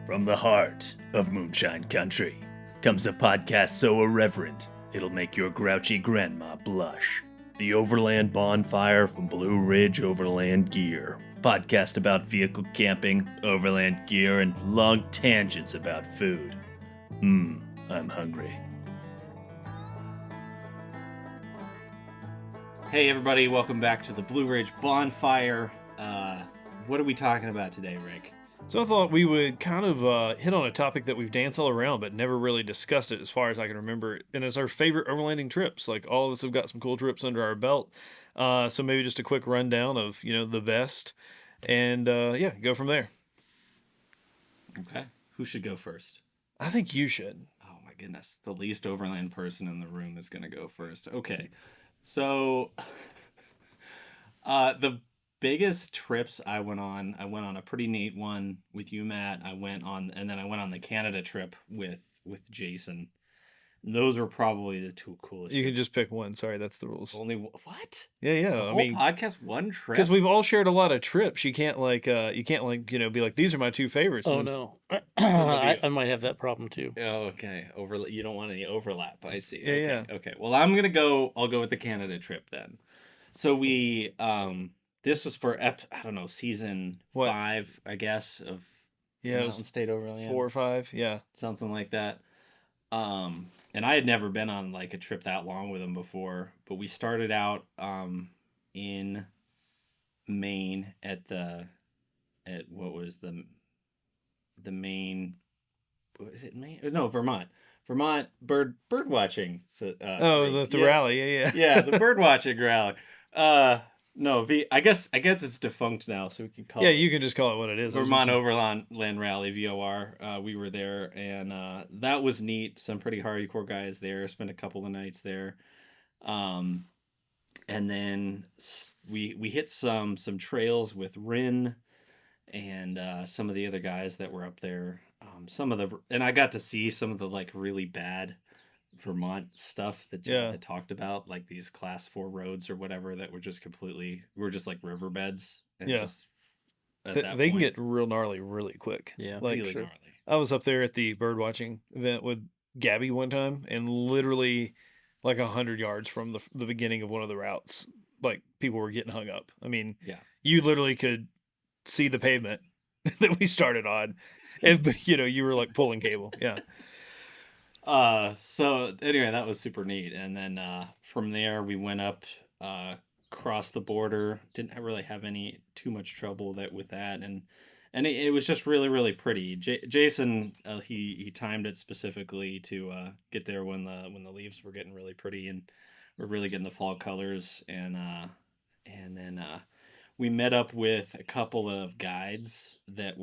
From the heart of Moonshine Country comes a podcast so irreverent it'll make your grouchy grandma blush. The Overland Bonfire from Blue Ridge Overland Gear. Podcast about vehicle camping, overland gear, and long tangents about food. I'm hungry. Hey everybody, welcome back to the Blue Ridge Bonfire. What are we talking about today, Rick? So I thought we would kind of hit on a topic that we've danced all around, but never really discussed it as far as I can remember. And it's our favorite overlanding trips. Like all of us have got some cool trips under our belt. So maybe just a quick rundown of, the best. And go from there. Okay. Who should go first? I think you should. Oh my goodness. The least overland person in the room is going to go first. Okay. So the biggest trips I went on a pretty neat one with you, Matt. I went on the Canada trip with Jason. And those were probably the two coolest. You can just pick one. Sorry, that's the rules. Only what? Yeah. The whole podcast, one trip. Because we've all shared a lot of trips. You can't be like, these are my two favorites. Oh no, I might have that problem too. Oh, okay. You don't want any overlap. I see. Yeah. Okay. Well, I'll go with the Canada trip then. So we this was for season 5, I guess, of Mountain State Overland. 4 or 5, yeah, something like that. And I had never been on like a trip that long with him before, but we started out in Maine at what was the Maine? Was it Maine? No, Vermont. Vermont bird watching. So, the rally, yeah. Yeah, the bird watching rally. No, I guess it's defunct now, so we can call it. Yeah, you can just call it what it is. Vermont Overland Rally, VOR. We were there, and that was neat. Some pretty hardcore guys there. Spent a couple of nights there. And then we hit some trails with Rin and some of the other guys that were up there. And I got to see some of the like really bad Vermont stuff that you had talked about, like these class 4 roads or whatever that were just like riverbeds. And they can get real gnarly really quick. Yeah, like really gnarly. I was up there at the bird watching event with Gabby one time, and literally like 100 yards from the beginning of one of the routes, like people were getting hung up. I mean, you literally could see the pavement that we started on, and you were like pulling cable. Yeah. So anyway, that was super neat. And then from there we went up across the border. Didn't really have too much trouble with that, and it was just really, really pretty. Jason he timed it specifically to get there when the leaves were getting really pretty and we're really getting the fall colors. And then we met up with a couple of guides that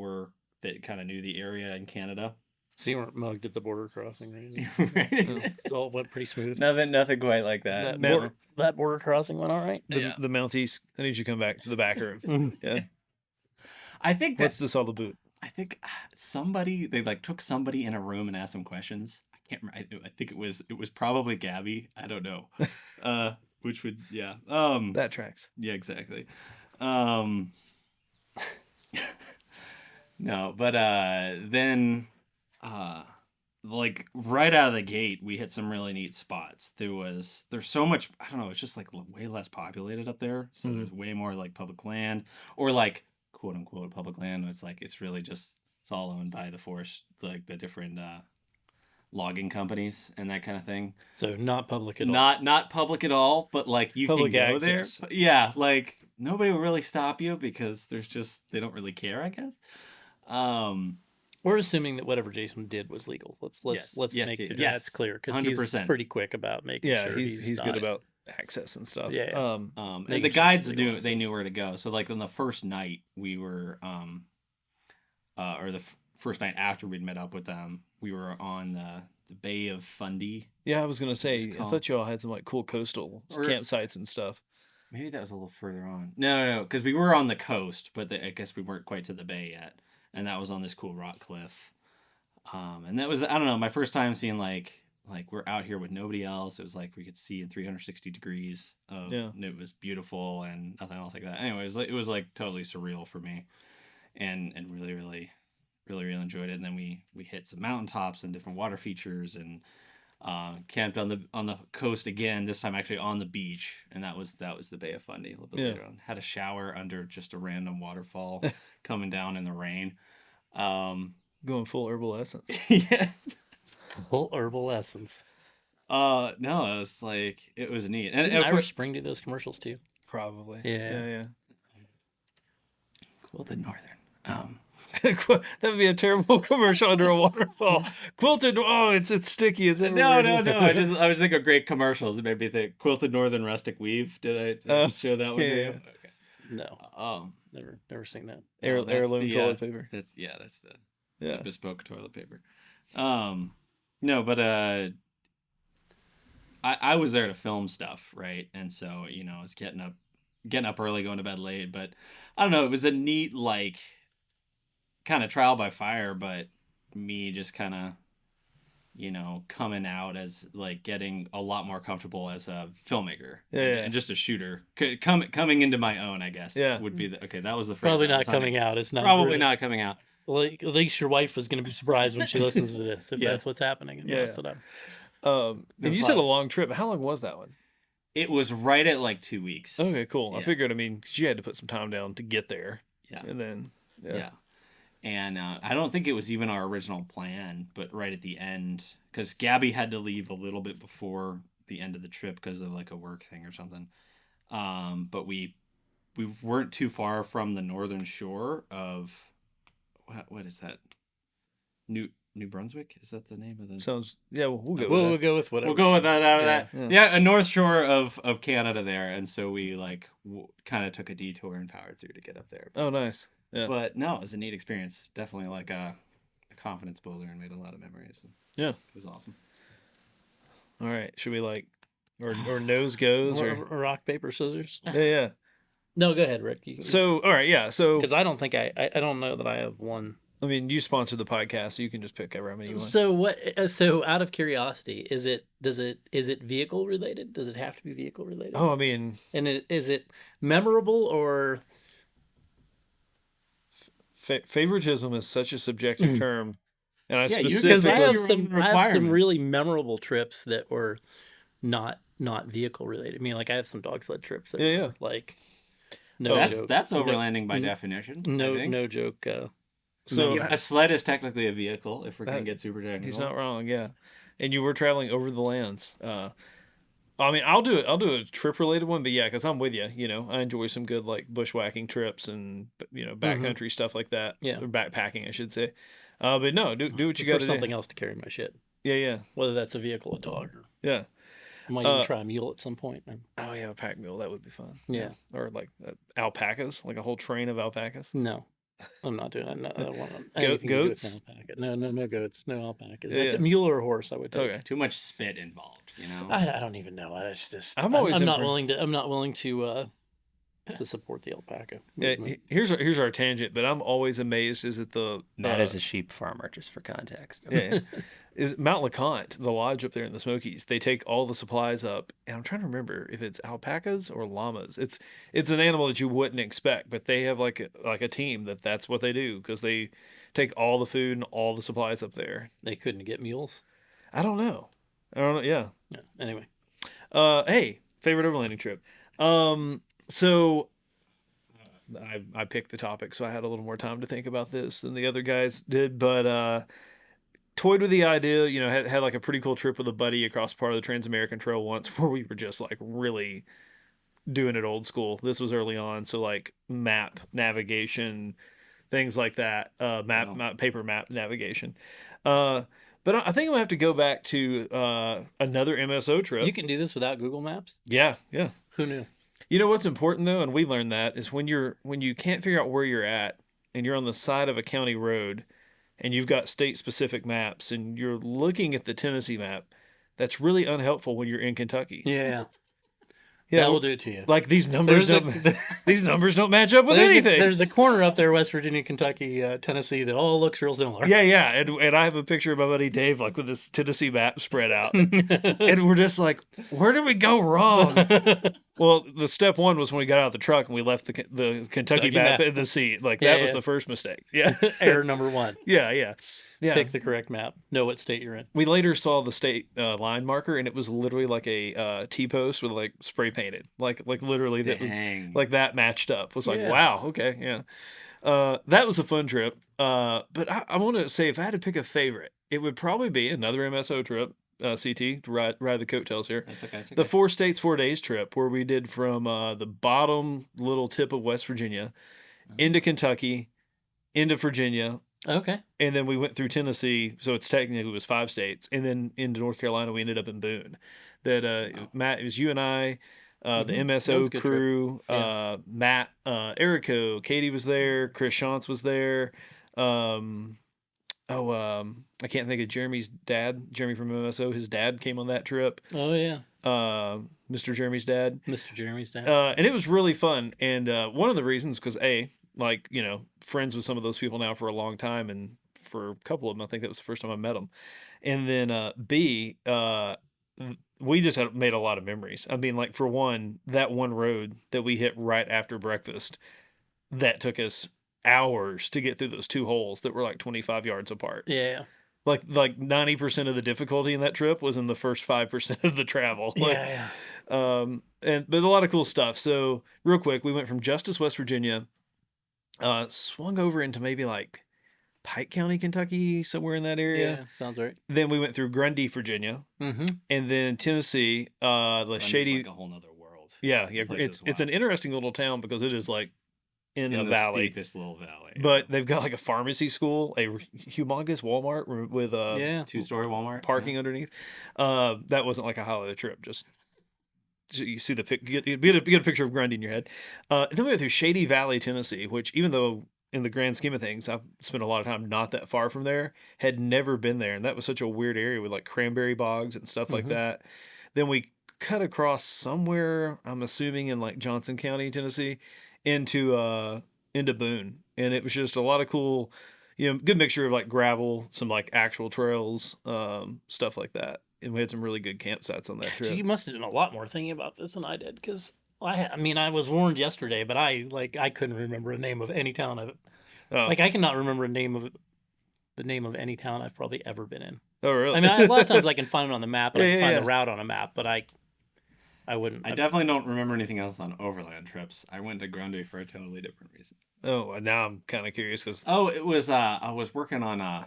kind of knew the area in Canada. So you weren't mugged at the border crossing, right? Right. It all went pretty smooth. Nothing quite like that. That border crossing went all right. The Mounties. I need you to come back to the backer. Yeah. I think what's this all about? I think they like took somebody in a room and asked them questions. I can't remember. I think it was probably Gabby. I don't know. Which would that tracks. Yeah, exactly. No, but then like right out of the gate we hit some really neat spots. There's so much, I don't know, it's just like way less populated up there, so there's way more like public land, or like quote unquote public land. It's really just, it's all owned by the forest, like the different logging companies and that kind of thing. So not public at all. Not public at all, but like you public can go access. there. Yeah, like nobody will really stop you because they don't really care, I guess. We're assuming that whatever Jason did was legal. Let's make that's clear, because he's pretty quick about making sure he's good about access and stuff. Yeah. And the guides knew where to go. So like on the first night we were or the first night after we'd met up with them, we were on the Bay of Fundy. Yeah, I was gonna say, I thought you all had some like cool coastal campsites and stuff. Maybe that was a little further on. No, because we were on the coast, but I guess we weren't quite to the bay yet. And that was on this cool rock cliff. And that was, I don't know, my first time seeing like we're out here with nobody else. It was like we could see in 360 degrees. And it was beautiful and nothing else like that. Anyway, it was like totally surreal for me, and really, really, really enjoyed it. And then we hit some mountaintops and different water features, and camped on the coast again. This time actually on the beach, and that was the Bay of Fundy. A little bit later on, had a shower under just a random waterfall coming down in the rain. Going full herbal essence. Yes. Full herbal essence. No, it was neat. And Irish Spring do those commercials too? Probably. Yeah. Quilted Northern. That would be a terrible commercial under a waterfall. Quilted. Oh, it's sticky. It's no. I was thinking of great commercials. It made me think Quilted Northern Rustic Weave. Did I show that one? Yeah. Okay. No. Never seen that. Heirloom toilet paper. That's the bespoke toilet paper. No, but I was there to film stuff, right? And so I was getting up early, going to bed late. But I don't know. It was a neat kind of trial by fire, but me just kind of coming out as getting a lot more comfortable as a filmmaker and just a shooter coming into my own, I guess. Would be that was the phrase. Probably not coming out. It's not probably not coming out. At least your wife is going to be surprised when she listens to this if that's what's happening. And you said a long trip. How long was that one? It was right at 2 weeks. Okay, cool. I figured, because you had to put some time down to get there. Yeah. And then, And I don't think it was even our original plan, but right at the end, because Gabby had to leave a little bit before the end of the trip because of a work thing or something. But we weren't too far from the northern shore of, what is that? New Brunswick? Is that the name of the? Sounds. Yeah, we'll go. We'll go with whatever. We'll go with that out of that. Yeah, a north shore of Canada there, and so we kind of took a detour and powered through to get up there. Oh, nice. Yeah. But no, it was a neat experience. Definitely a confidence builder and made a lot of memories. Yeah, it was awesome. All right, should we or nose goes or rock paper scissors? Yeah. No, go ahead, Rick. So all right, yeah. So because I don't think I don't know that I have one. You sponsored the podcast, so you can just pick however many you want. So what? So out of curiosity, is it vehicle related? Does it have to be vehicle related? Oh, and is it memorable or? Favoritism is such a subjective term, and I have some really memorable trips that were not vehicle related. I have some dog sled trips that were that's overlanding by definition. No joke. So a sled is technically a vehicle if we're gonna get super technical. He's not wrong, yeah. And you were traveling over the lands. I'll do a trip related one, but because I'm with you. I enjoy some good bushwhacking trips and backcountry stuff like that. Yeah, or backpacking, I should say. But no, do what you got to do. Something else to carry my shit. Yeah. Whether that's a vehicle, a dog, or I might even try a mule at some point. Oh yeah, a pack mule, that would be fun. Yeah, or alpacas, a whole train of alpacas. No. I'm not doing that. I don't want goats? To do with no goats, no alpacas. That's a mule or a horse. I would take. Okay. Too much spit involved, I don't even know. I'm not willing to support the alpaca. Yeah, here's our tangent, but I'm always amazed is that Matt is a sheep farmer, just for context. Yeah. Is Mount LeConte, the lodge up there in the Smokies. They take all the supplies up, and I'm trying to remember if it's alpacas or llamas. It's an animal that you wouldn't expect, but they have like a team that's what they do because they take all the food and all the supplies up there. They couldn't get mules? I don't know. Yeah. Anyway. Hey, favorite overlanding trip. So I picked the topic, so I had a little more time to think about this than the other guys did, but toyed with the idea, had a pretty cool trip with a buddy across part of the Trans-American Trail once where we were just really doing it old school. This was early on, so map navigation, things like that, paper map navigation. But I think I'm gonna have to go back to another MSO trip. You can do this without Google Maps? Yeah. Who knew? What's important though, and we learned that, is when you can't figure out where you're at and you're on the side of a county road and you've got state-specific maps and you're looking at the Tennessee map, that's really unhelpful when you're in Kentucky. Yeah. Yeah, that will do it to you. Like these numbers these numbers don't match up with anything. There's a corner up there, West Virginia, Kentucky, Tennessee, that all looks real similar. Yeah. And I have a picture of my buddy Dave, like with this Tennessee map spread out. And we're just like, where did we go wrong? Well, the step one was when we got out of the truck and we left the Kentucky map in the seat. Like that was the first mistake. Yeah. Error number one. Yeah. Pick the correct map. Know what state you're in. We later saw the state line marker, and it was literally like a T-post with like spray painted, like literally that matched up. It was like, wow, okay, yeah. That was a fun trip. But I want to say, if I had to pick a favorite, it would probably be another MSO trip, CT, to ride the coattails here. That's okay. The 4 states, 4 days trip, where we did from the bottom little tip of West Virginia into Kentucky, into Virginia. Okay. And then we went through Tennessee, so it's technically it was 5 states, and then into North Carolina we ended up in Boone. Matt, it was you and I, the MSO crew, Matt, Erico, Katie was there, Chris Shantz was there. I can't think of Jeremy's dad, Jeremy from MSO. His dad came on that trip. Oh yeah. Mr. Jeremy's dad. Mr. Jeremy's dad. And it was really fun. And one of the reasons, because like, friends with some of those people now for a long time, and for a couple of them, I think that was the first time I met them. And then B, we just had made a lot of memories. I mean, like, for one, that one road that we hit right after breakfast, that took us hours to get through those 2 holes that were like 25 yards apart. Yeah. Like 90% of the difficulty in that trip was in the first 5% of the travel. Yeah. But a lot of cool stuff. So real quick, we went from Justice, West Virginia, swung over into maybe like Pike County, Kentucky, somewhere in that area. Yeah, sounds right. Then we went through Grundy, Virginia, and then Tennessee. Shady, like a whole nother world. Yeah. It's an interesting little town because it is like in a the valley, steepest little valley. But they've got like a pharmacy school, a humongous Walmart with 2-story Walmart parking underneath. That wasn't like a highlight of the trip. Just so you see get a picture of Grundy in your head. Then we went through Shady Valley, Tennessee, which, even though in the grand scheme of things, I've spent a lot of time not that far from there, had never been there. And that was such a weird area with like cranberry bogs and stuff like that. Then we cut across somewhere, I'm assuming in like Johnson County, Tennessee, into Boone. And it was just a lot of cool, good mixture of like gravel, some like actual trails, stuff like that. And we had some really good campsites on that trip. So you must have done a lot more thinking about this than I did, because I was warned yesterday, but I couldn't remember a name of any town I cannot remember the name of any town I've probably ever been in. Oh, really? I mean, a lot of times I can find it on the map, and I can find the route on a map, but I wouldn't. I definitely don't remember anything else on overland trips. I went to Grundy for a totally different reason. Oh, now I'm kind of curious because. Oh, it was I was working on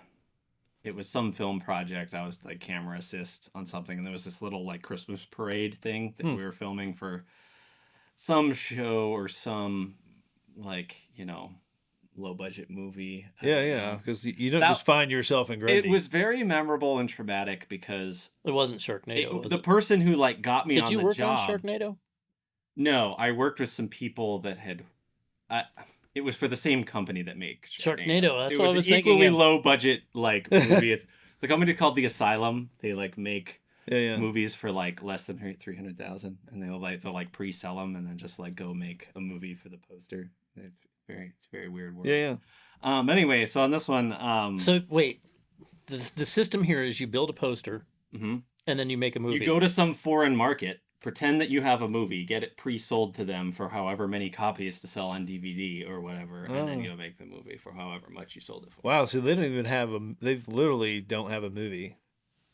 it was some film project. I was like camera assist on something, and there was this little like Christmas parade thing that we were filming for some show or some like low budget movie. Yeah, because you don't just find yourself in Grundy. It was very memorable and traumatic because it wasn't Sharknado. The person who like got me on the job. Did you work on Sharknado? No, I worked with some people that had. It was for the same company that makes Sharknado. That's what I was thinking. Equally low budget like movie. The company called The Asylum. They like make movies for like less than $300,000, and they'll like pre-sell them and then just like go make a movie for the poster. It's very weird world. Yeah. Anyway, so on this one. So wait, the system here is you build a poster, and then you make a movie. You go to some foreign market, pretend that you have a movie, get it pre-sold to them for however many copies to sell on DVD or whatever, and then you'll make the movie for however much you sold it for. Wow, so they don't even have they literally don't have a movie.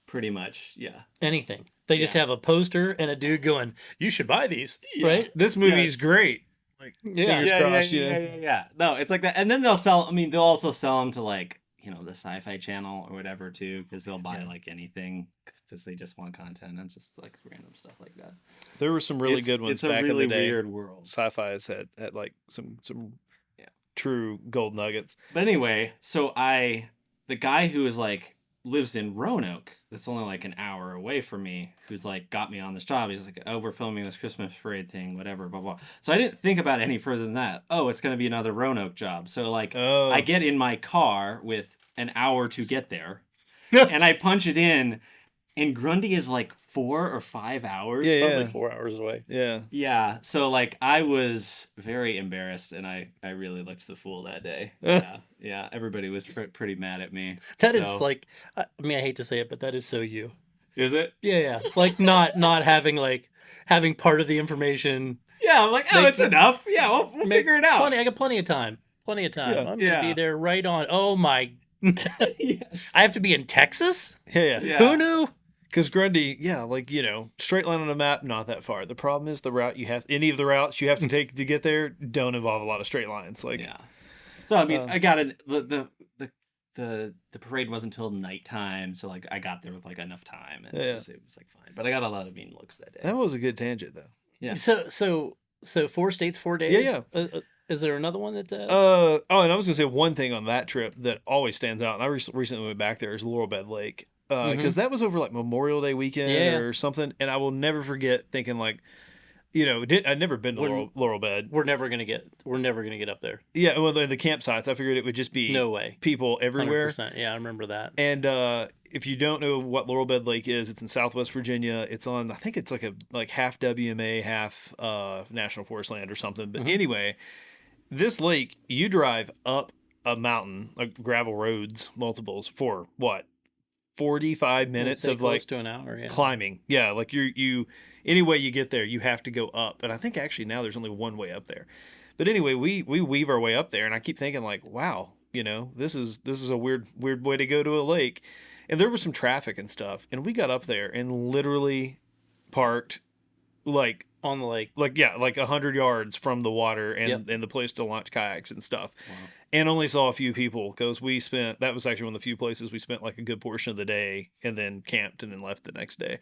Pretty much, yeah. Anything. They just have a poster and a dude going, "You should buy these," right? This movie's great. Like, fingers crossed, yeah. No, it's like that. And then they'll also sell them to like, the Sci-Fi Channel or whatever too, because they'll buy like anything because they just want content and just like random stuff like that. There were some really good ones back in the day. It's a really weird world. Sci-Fi has had like some true gold nuggets. But anyway, so the guy who is like lives in Roanoke, that's only like an hour away from me, who's like got me on this job. He's like, "Oh, we're filming this Christmas parade thing, whatever, blah blah." So I didn't think about it any further than that. Oh, it's gonna be another Roanoke job. So like, I get in my car with an hour to get there, and I punch it in, And Grundy is like 4 or 5 hours. Yeah, Probably yeah. 4 hours away. Yeah. Yeah. So like I was very embarrassed, and I really looked the fool that day. Yeah. Yeah. Everybody was pretty mad at me. That is like, I mean, I hate to say it, but that is so you. Is it? Yeah, yeah. Like not having part of the information. Yeah. I'm like, oh, it's enough. Yeah, we'll figure it out. I got plenty of time. Plenty of time. Yeah. I'm gonna be there right on. Oh my. Yes. I have to be in Texas? Yeah. Yeah. Who knew? Because Grundy, yeah, like, straight line on a map, not that far. The problem is any of the routes you have to take to get there don't involve a lot of straight lines. Like, yeah. So I mean, I got it. The parade wasn't until nighttime, so like I got there with like enough time, and it was like fine. But I got a lot of mean looks that day. that was a good tangent, though. Yeah. So 4 states, 4 days. Yeah. Is there another one that? And I was gonna say one thing on that trip that always stands out, and I recently went back there, is Laurel Bed Lake, because that was over like Memorial Day weekend or something, and I will never forget thinking like, I'd never been to Laurel Bed. We're never gonna get up there. Yeah, well, the campsites, I figured it would just be No way. people everywhere. 100%. Yeah, I remember that. And if you don't know what Laurel Bed Lake is, it's in Southwest Virginia. It's on, I think it's like half WMA, half National Forest land or something. But anyway, this lake, you drive up a mountain, like gravel roads, multiples, for what, 45 minutes of close like to an hour, climbing. Yeah, like you any way you get there, you have to go up. And I think actually now there's only one way up there. But anyway, we weave our way up there, and I keep thinking like, wow, this is a weird way to go to a lake. And there was some traffic and stuff, and we got up there and literally parked like on the lake, like 100 yards from the water and the place to launch kayaks and stuff. Wow. And only saw a few people, because that was actually one of the few places we spent like a good portion of the day, and then camped and then left the next day.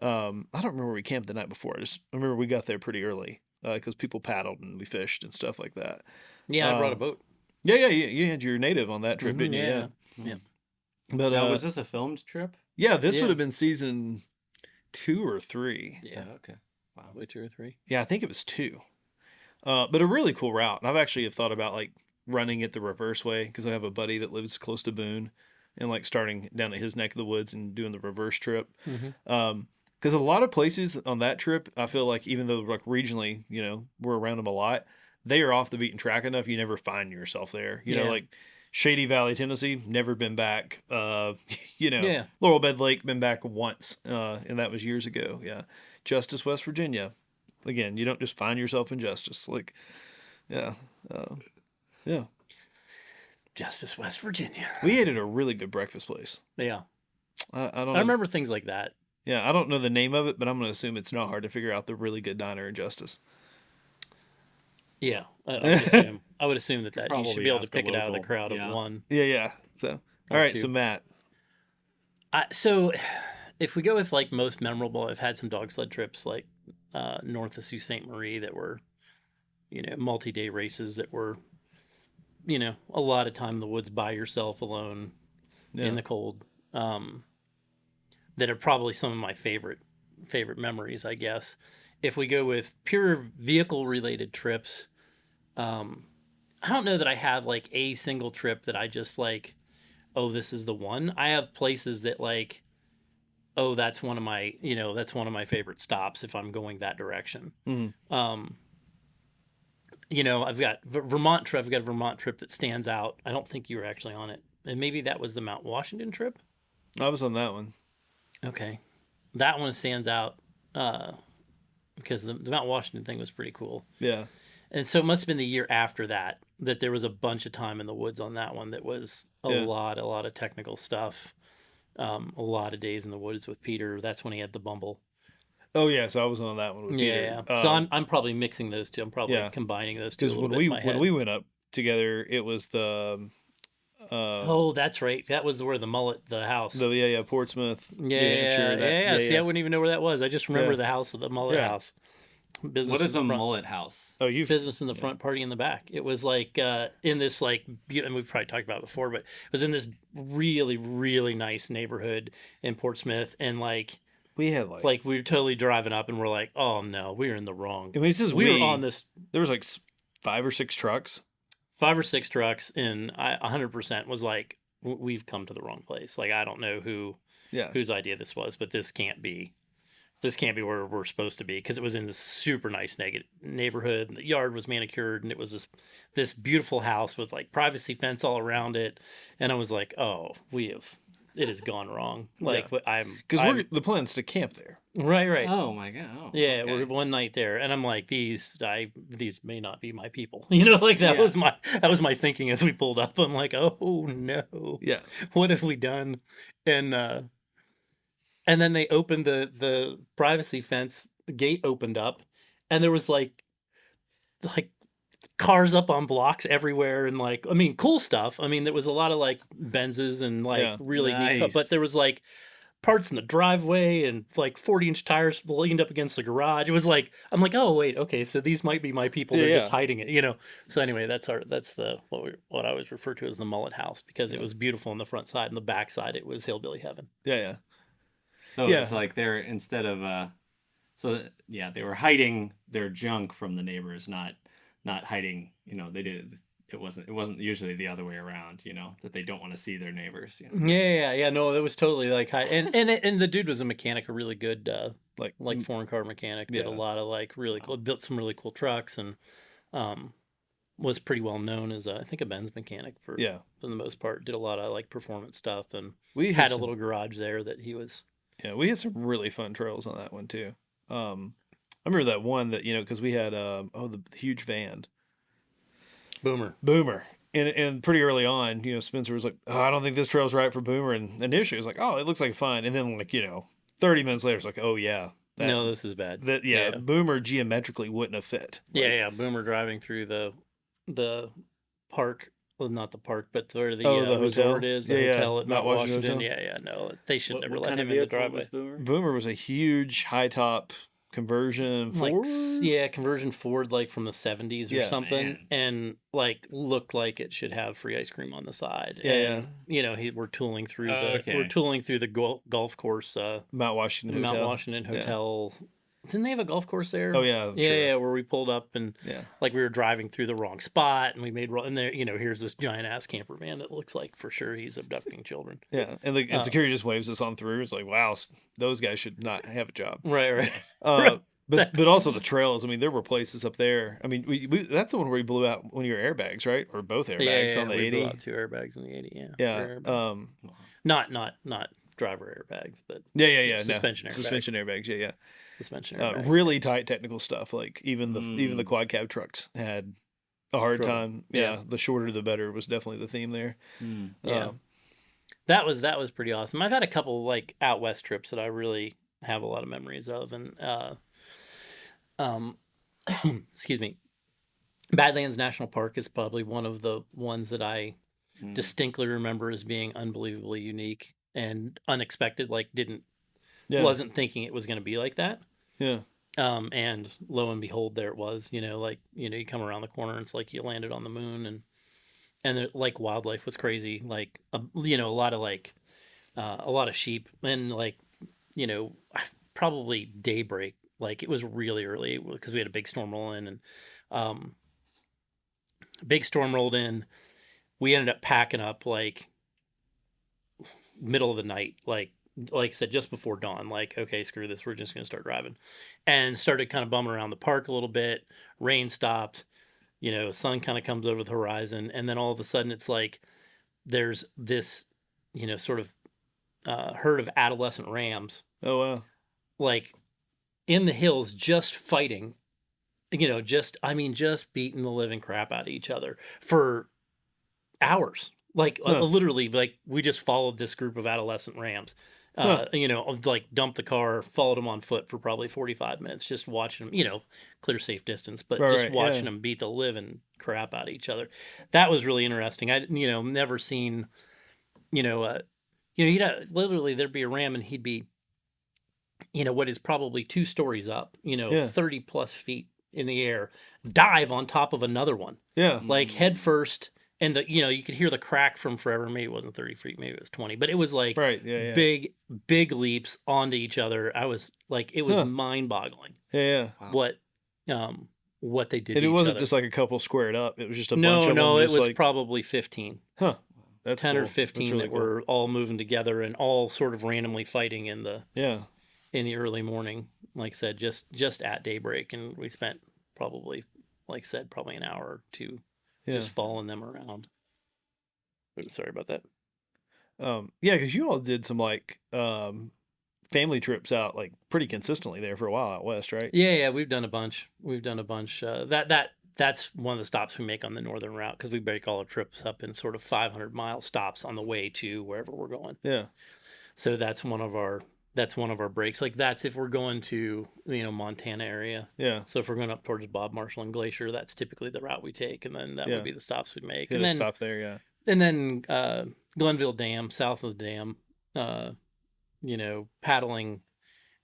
I don't remember where we camped the night before. I remember we got there pretty early because people paddled and we fished and stuff like that. Yeah, I brought a boat. Yeah. You had your native on that trip, didn't you? Yeah. But was this a filmed trip? Yeah, this would have been season 2 or 3. Yeah. Oh, okay. Wow. Probably 2 or 3. Yeah, I think it was 2. But a really cool route. And I've actually thought about like running it the reverse way, because I have a buddy that lives close to Boone, and like starting down at his neck of the woods and doing the reverse trip. Because a lot of places on that trip, I feel like, even though like regionally, we're around them a lot, they are off the beaten track enough you never find yourself there. You know, like Shady Valley, Tennessee, never been back. Laurel Bed Lake, been back once, and that was years ago. Yeah. Justice, West Virginia. Again, you don't just find yourself in Justice. Like, yeah. Justice, West Virginia. We ate at a really good breakfast place. Yeah. I remember things like that. Yeah, I don't know the name of it, but I'm going to assume it's not hard to figure out the really good diner in Justice. Yeah, I would assume that you should be able to pick it out of the crowd of one. Yeah. So, all right, 2. So Matt. So, if we go with like most memorable, I've had some dog sled trips like north of Sault Ste. Marie that were, multi-day races that were, a lot of time in the woods by yourself alone in the cold. That are probably some of my favorite memories, I guess. If we go with pure vehicle related trips, I don't know that I have like a single trip that I just like, oh, this is the one. I have places that like, oh, that's one of my favorite stops if I'm going that direction. I've got Vermont trip. I've got a Vermont trip that stands out. I don't think you were actually on it. And maybe that was the Mount Washington trip. I was on that one. Okay. That one stands out because the Mount Washington thing was pretty cool. Yeah. And so it must have been the year after that there was a bunch of time in the woods on that one that was a lot of technical stuff. A lot of days in the woods with Peter. That's when he had the Bumble. Oh yeah, so I was on that one with Peter. Yeah. So I'm probably mixing those two. I'm probably combining those two. Because when we went up together, it was the oh, that's right. That was where the house. Portsmouth. Yeah. See, I wouldn't even know where that was. I just remember the house of the mullet house. Business. What is a mullet house? Oh, business in the front, party in the back. It was like in this like, and we've probably talked about it before, but it was in this really, really nice neighborhood in Portsmouth, and like we had like we were totally driving up, and we're like, oh no, we were in the wrong. I mean, this is we were on this. There was like 5 or 6 trucks. 5 or 6 trucks, and I 100% was like, we've come to the wrong place. Like, I don't know whose idea this was, but this can't be where we're supposed to be, because it was in this super nice neighborhood, and the yard was manicured, and it was this beautiful house with like privacy fence all around it, and I was like, oh, it has gone wrong. Like, because the plan's to camp there. Right. Oh my god. Oh, yeah, okay. we're one night there, and I'm like, these may not be my people. You know, like that was my thinking as we pulled up. I'm like, oh no, Yeah, what have we done? And then they opened the privacy fence gate opened up, and there was like cars up on blocks everywhere, and like, I mean, cool stuff. I mean, there was a lot of like Benzes and like really neat, but there was like parts in the driveway and like 40-inch tires leaned up against the garage. It was like, I'm like, oh wait, okay, so these might be my people. They're just hiding it, you know. So anyway, that's what I always refer to as the mullet house, because it was beautiful on the front side, and the back side it was hillbilly heaven. Yeah. So it's like they're instead of they were hiding their junk from the neighbors, not hiding. You know, they did. It wasn't usually the other way around. You know, that they don't want to see their neighbors. You know? Yeah. No, it was totally like high, and the dude was a mechanic, a really good like foreign car mechanic. Did a lot of like really cool, built some really cool trucks, and was pretty well known as I think a Benz mechanic for the most part. Did a lot of like performance stuff, and we had a little garage there that he was. Yeah, we had some really fun trails on that one too. I remember that one that, you know, because we had the huge van. Boomer. And pretty early on, you know, Spencer was like, oh, I don't think this trail's right for Boomer. And initially it was like, oh, it looks like fine. And then, like, you know, 30 minutes later, it's like, oh, yeah. No, this is bad. Boomer geometrically wouldn't have fit. Like, Boomer driving through the park. Well, not the park, but where the resort is, the hotel at Mount Washington. Yeah, no, they should never let him in the driveway. Boomer was a huge high top conversion Ford? Conversion Ford, like from the 70s or something, man. And like looked like it should have free ice cream on the side. You know, we're tooling through the golf course, Mount Washington Hotel. Didn't they have a golf course there? Oh yeah, yeah, where we pulled up and like we were driving through the wrong spot, and we made and there, you know, here's this giant ass camper van that looks like for sure he's abducting children. Yeah, and security just waves us on through. It's like, wow, those guys should not have a job. Right. But also the trails. I mean, there were places up there. I mean, we that's the one where you blew out one of your airbags, right? Or both airbags on the 80. Blew out 2 airbags on the 80. Yeah. Not driver airbags, but suspension airbags. Suspension airbags. Yeah. Suspension airbags. Really tight technical stuff. Like even the quad cab trucks had a hard time. Yeah, the shorter the better was definitely the theme there. That was pretty awesome. I've had a couple like out west trips that I really have a lot of memories of, and excuse me, Badlands National Park is probably one of the ones that I distinctly remember as being unbelievably unique and unexpected. Like wasn't thinking it was going to be like that. Yeah. And lo and behold, there it was. You know, like, you know, you come around the corner and it's like you landed on the moon, and like wildlife was crazy. Like, you know, a lot of sheep, and like, you know, probably daybreak. Like it was really early because we had a big storm roll in, and big storm rolled in. We ended up packing up like middle of the night, like I said, just before dawn. Like, okay, screw this, we're just gonna start driving, and started kind of bumming around the park a little bit. Rain stopped, you know, sun kind of comes over the horizon, and then all of a sudden it's like there's this, you know, sort of herd of adolescent rams. Oh wow! Like in the hills, just fighting, you know, just beating the living crap out of each other for hours. Like literally, like we just followed this group of adolescent rams. You know, like dumped the car, followed them on foot for probably 45 minutes, just watching them, you know, clear safe distance, but watching them beat the living crap out of each other. That was really interesting. I, you know, never seen, he'd literally, there'd be a ram and he'd be, you know, what is probably 2 stories up, you know, 30 plus feet in the air, dive on top of another one. Yeah. Like head first. And you know, you could hear the crack from forever. Maybe it wasn't 30 feet, maybe it was 20, but it was like big leaps onto each other. I was like, it was mind boggling. Yeah. What they did. And to it wasn't each other. just like a couple squared up. It was just a bunch of them. No, it was like... probably 15. Huh. That's 10 or cool. 15 really that cool. were all moving together and all sort of randomly fighting in the Yeah. in the early morning. Like I said, just at daybreak, and we spent probably, like I said, probably an hour or two just following them around. Sorry about that. Yeah, because you all did some like family trips out like pretty consistently there for a while out west, right? Yeah, we've done a bunch. That's one of the stops we make on the northern route, because we break all our trips up in sort of 500-mile stops on the way to wherever we're going. Yeah. So that's one of our breaks. Like, that's if we're going to, Montana area. Yeah. So if we're going up towards Bob Marshall and Glacier, that's typically the route we take, and then that would be the stops we make. Hit and a then stop there, yeah. And then Glenville Dam, south of the dam, paddling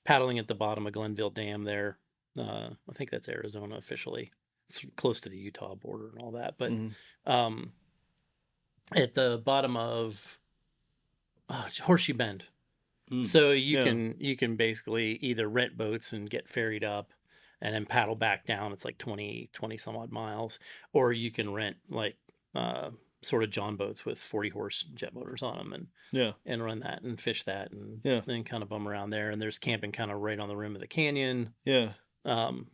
at the bottom of Glenville Dam there. I think that's Arizona officially. It's close to the Utah border and all that. But at the bottom of Horseshoe Bend. So you can basically either rent boats and get ferried up and then paddle back down. It's like 20 some odd miles. Or you can rent like sort of John boats with 40-horse jet motors on them and run that and fish that and then kind of bum around there. And there's camping kind of right on the rim of the canyon. Yeah.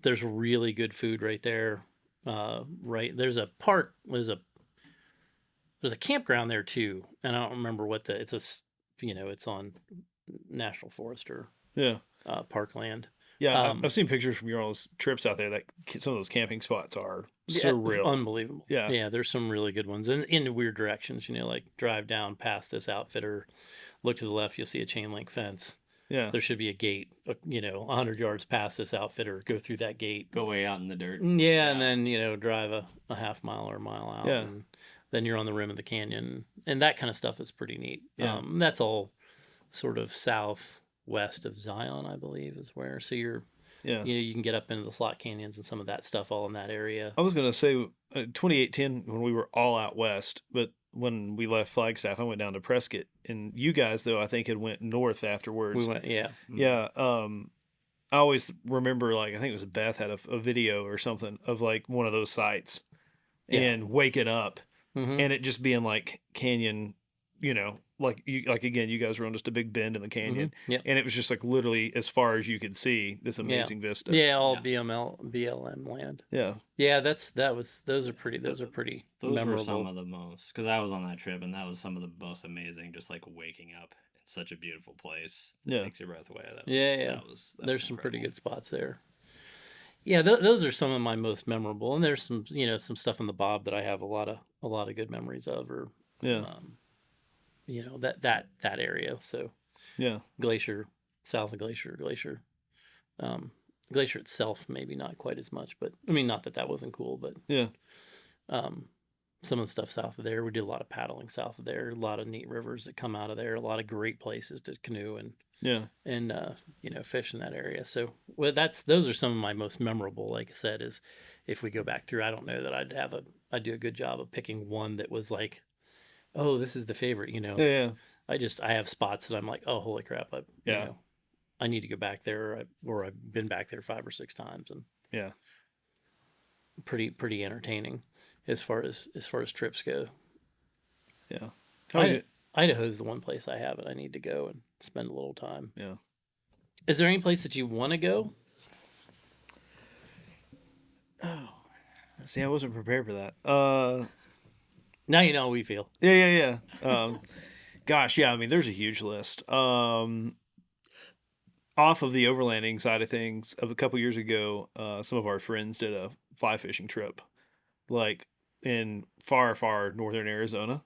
There's really good food right there. There's a park. There's a campground there too, and I don't remember what it's on National Forest or parkland. Yeah, I've seen pictures from your all's trips out there. That some of those camping spots are surreal, unbelievable. Yeah, there's some really good ones, and in weird directions. Like drive down past this outfitter, look to the left, you'll see a chain link fence. Yeah, there should be a gate. 100 yards past this outfitter, go through that gate, go way out in the dirt. Yeah, and then drive a half mile or a mile out. Yeah. And then you're on the rim of the canyon, and that kind of stuff is pretty neat. Yeah. That's all sort of southwest of Zion, I believe, is where. So you're, you can get up into the slot canyons and some of that stuff all in that area. I was gonna say 2018 when we were all out west, but when we left Flagstaff, I went down to Prescott, and you guys though I think had went north afterwards. We went, yeah. I always remember, like, I think it was Beth had a video or something of like one of those sites and waking up and it just being like canyon, like again, you guys were on just a big bend in the canyon, and it was just like literally as far as you could see this amazing vista. Yeah, all BLM land. Yeah, those are pretty. Those memorable. Were some of the most, because I was on that trip, and that was some of the most amazing. Just like waking up in such a beautiful place, takes your breath away. That There's some pretty good spots there. Yeah, those are some of my most memorable, and there's some some stuff in the Bob that I have a lot of good memories of, or that area. So Glacier, south of Glacier, Glacier itself maybe not quite as much, but I mean, not that wasn't cool, but some of the stuff south of there, we did a lot of paddling south of there, a lot of neat rivers that come out of there, a lot of great places to canoe and fish in that area. So those are some of my most memorable. Like I said, is if we go back through, I don't know that I'd do a good job of picking one that was like, oh, this is the favorite. I have spots that I'm like, oh, holy crap, I need to go back there, or I've been back there 5 or 6 times, and pretty entertaining as far as trips go. Yeah, Idaho's the one place I haven't. I need to go and spend a little time. Yeah. Is there any place that you want to go? Oh, see, I wasn't prepared for that. Now you know how we feel. Yeah. Gosh, yeah. I mean, there's a huge list. Off of the overlanding side of things, of a couple years ago, some of our friends did a fly fishing trip, like in far, far northern Arizona,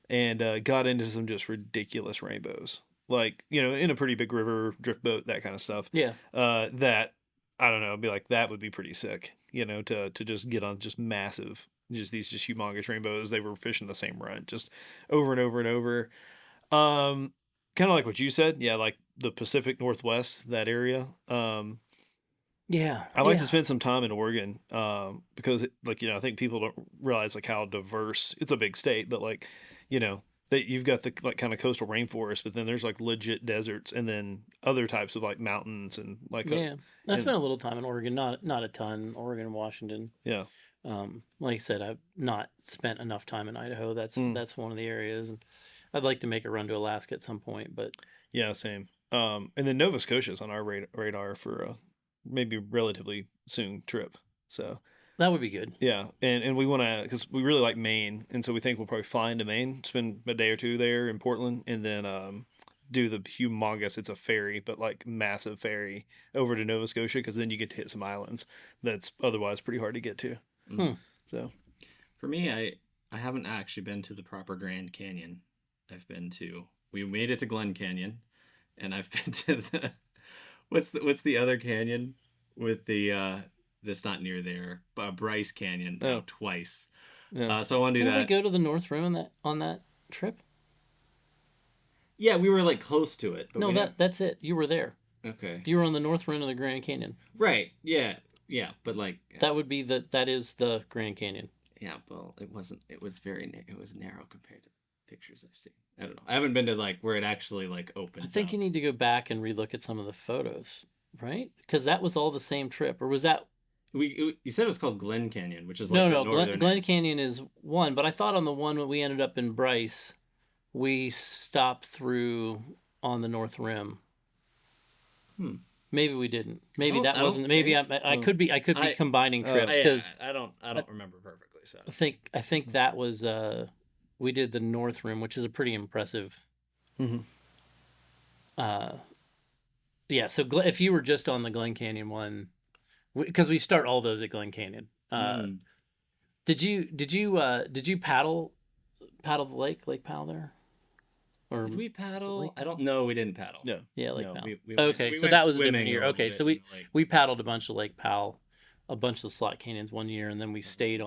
and got into some just ridiculous rainbows, like in a pretty big river, drift boat, that kind of stuff. Yeah. That I don't know, I'd be like, that would be pretty sick, to just get on just massive, just these just humongous rainbows. They were fishing the same run just over and over and over. Kind of like what you said, like the Pacific Northwest, that area. I like to spend some time in Oregon, because I think people don't realize like how diverse. It's a big state, but that you've got the like kind of coastal rainforest, but then there's like legit deserts, and then other types of like mountains and like I spent a little time in Oregon, not a ton. Oregon and Washington. Yeah. Like I said, I've not spent enough time in Idaho. That's one of the areas, and I'd like to make a run to Alaska at some point. But yeah, same. And then Nova Scotia's on our radar for a maybe relatively soon trip. So that would be good. Yeah, and we want to, because we really like Maine, and so we think we'll probably fly into Maine, spend a day or two there in Portland, and then do the humongous, it's a ferry, but like massive ferry over to Nova Scotia, because then you get to hit some islands that's otherwise pretty hard to get to. So for me, I haven't actually been to the proper Grand Canyon. We made it to Glen Canyon, and I've been to the what's the other canyon with the that's not near there, Bryce Canyon twice. Yeah. So I want to do that. Did we go to the North Rim on that trip? Yeah, we were like close to it. But no, that's it. You were there. Okay. You were on the North Rim of the Grand Canyon. Right. Yeah. Yeah. But like that is the Grand Canyon. Yeah. Well, it wasn't. It was it was narrow compared to pictures I've seen. I don't know. I haven't been to like where it actually like opens. I think you need to go back and relook at some of the photos, right? Because that was all the same trip, or was that? You said it was called Glen Canyon, which is like no. Glen Canyon is one, but I thought on the one when we ended up in Bryce, we stopped through on the North Rim. Maybe we didn't. Maybe that wasn't. Maybe I could be combining trips because I don't remember perfectly. So I think that was we did the North Rim, which is a pretty impressive. Yeah. So if you were just on the Glen Canyon one, because we start all those at Glen Canyon. Did you paddle the Lake Powell there? Or did we paddle? I don't know. We didn't paddle. Yeah. Yeah, Lake No, Powell. we Okay, so that was a different year. Okay, so we we paddled a bunch of Lake Powell, a bunch of the slot canyons one year, and then we stayed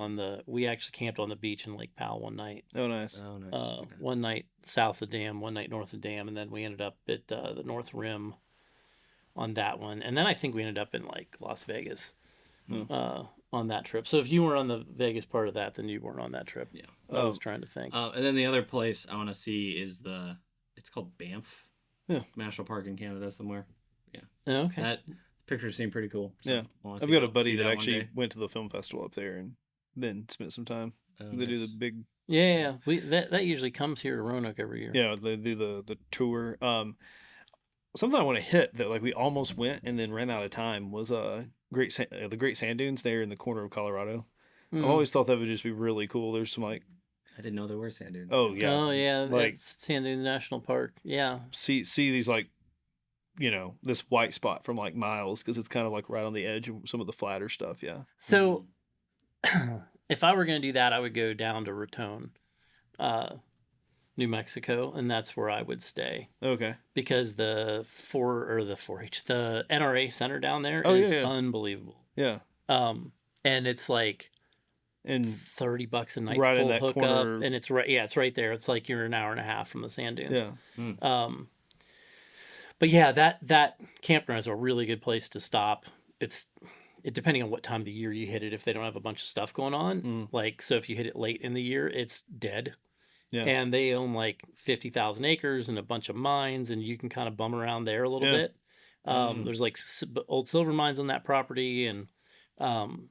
we actually camped on the beach in Lake Powell one night. Oh, nice. Okay. One night south of Dam, one night north of Dam, and then we ended up at the North Rim on that one. And then I think we ended up in like Las Vegas on that trip. So if you were on the Vegas part of that, then you weren't on that trip. Yeah. I was trying to think. And then the other place I want to see is it's called Banff National Park in Canada somewhere. Yeah. Oh, okay. That pictures seem pretty cool. So yeah. I've got a buddy that actually went to the film festival up there and then spent some time. They do the big... Yeah. That usually comes here to Roanoke every year. Yeah, they do the tour. Something I want to hit that like we almost went and then ran out of time was the Great Sand Dunes there in the corner of Colorado. I've always thought that would just be really cool. There's some like... I didn't know there were sand dunes. Oh yeah. Oh yeah, like Sand Dunes National Park. Yeah. See these like, this white spot from like miles because it's kind of like right on the edge of some of the flatter stuff. Yeah. So, if I were going to do that, I would go down to Raton, New Mexico, and that's where I would stay. Okay. Because the NRA center down there is unbelievable. Yeah. And it's like and $30 a night right full in that hookup, corner. and it's right. Yeah, it's right there. It's like you're an hour and a half from the sand dunes. Yeah. But yeah, that campground is a really good place to stop. It depending on what time of the year you hit it. If they don't have a bunch of stuff going on, so if you hit it late in the year, it's dead. Yeah. And they own like 50,000 acres and a bunch of mines, and you can kind of bum around there a little bit. There's like old silver mines on that property, and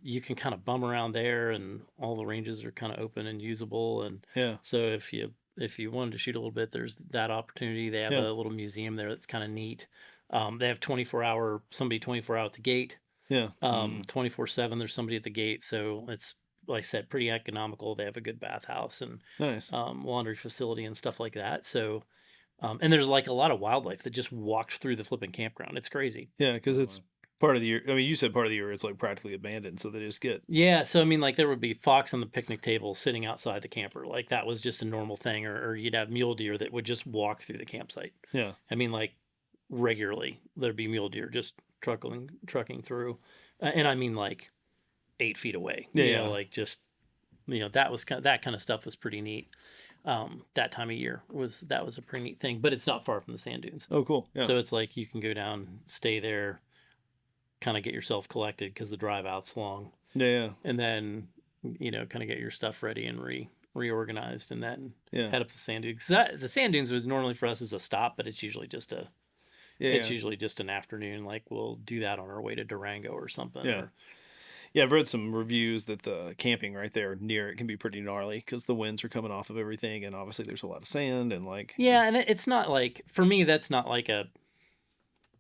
you can kind of bum around there, and all the ranges are kind of open and usable. And so if you wanted to shoot a little bit, there's that opportunity. They have a little museum there that's kind of neat. They have 24 hour at the gate. Yeah. 24/7. There's somebody at the gate, so it's, like I said, pretty economical. They have a good bathhouse and nice laundry facility and stuff like that. So, and there's like a lot of wildlife that just walked through the flipping campground. It's crazy. Yeah, because it's part of the year. I mean, you said part of the year it's like practically abandoned, so they just get... Yeah, so I mean, like there would be fox on the picnic table sitting outside the camper. Like that was just a normal thing. Or you'd have mule deer that would just walk through the campsite. Yeah. I mean, like regularly there'd be mule deer just trucking through. And I mean like 8 feet away. You know, like just, that was that kind of stuff was pretty neat. That time of year was a pretty neat thing, but it's not far from the sand dunes. Oh, cool. Yeah. So it's like you can go down, stay there, kind of get yourself collected because the drive out's long. Yeah. And then, kind of get your stuff ready and reorganized, and then head up to the sand dunes. The sand dunes was normally for us as a stop, but it's usually just usually just an afternoon. Like we'll do that on our way to Durango or something. Yeah. Yeah, I've read some reviews that the camping right there near it can be pretty gnarly because the winds are coming off of everything, and obviously there's a lot of sand and like. Yeah, and it's not like, for me, that's not like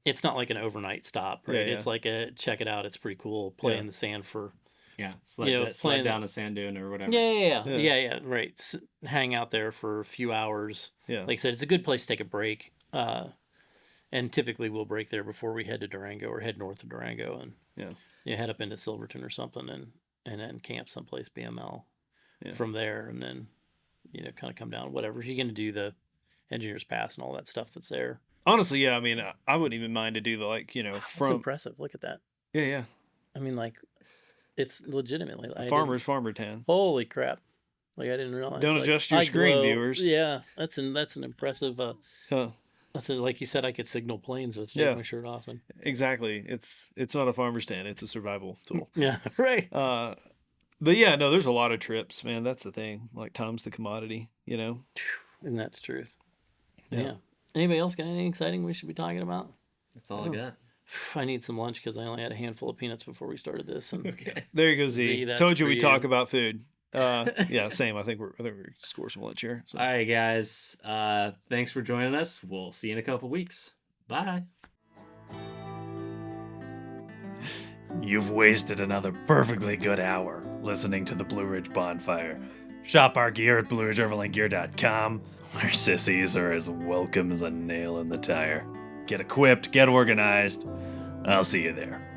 it's not like an overnight stop, right? Yeah. It's like check it out. It's pretty cool. Play in the sand for. Yeah, sled down a sand dune or whatever. Yeah, right. Hang out there for a few hours. Yeah. Like I said, it's a good place to take a break. And typically we'll break there before we head to Durango or head north of Durango and head up into Silverton or something and then camp someplace BML from there, and then kind of come down. Whatever you're going to do, the Engineers Pass and all that stuff that's there. Honestly, yeah. I mean, I wouldn't even mind to do the That's impressive. Look at that. Yeah. I mean, like, it's legitimately farmer town. Holy crap! Like, I didn't realize. Don't adjust your screen, viewers. Yeah, that's an impressive. That's like you said, I could signal planes with taking my shirt off. Exactly. It's not a farmer's tent. It's a survival tool. Yeah, right. But yeah, no, there's a lot of trips, man. That's the thing. Like, time's the commodity, And that's truth. Yeah. Anybody else got anything exciting we should be talking about? That's all I got. I need some lunch because I only had a handful of peanuts before we started this. And there you go, Z. Told you we talk about food. Yeah, same. I think we score some lunch here. So. All right, guys. Thanks for joining us. We'll see you in a couple weeks. Bye. You've wasted another perfectly good hour listening to the Blue Ridge Bonfire. Shop our gear at BlueRidgeOverlandGear.com. Our sissies are as welcome as a nail in the tire. Get equipped, get organized. I'll see you there.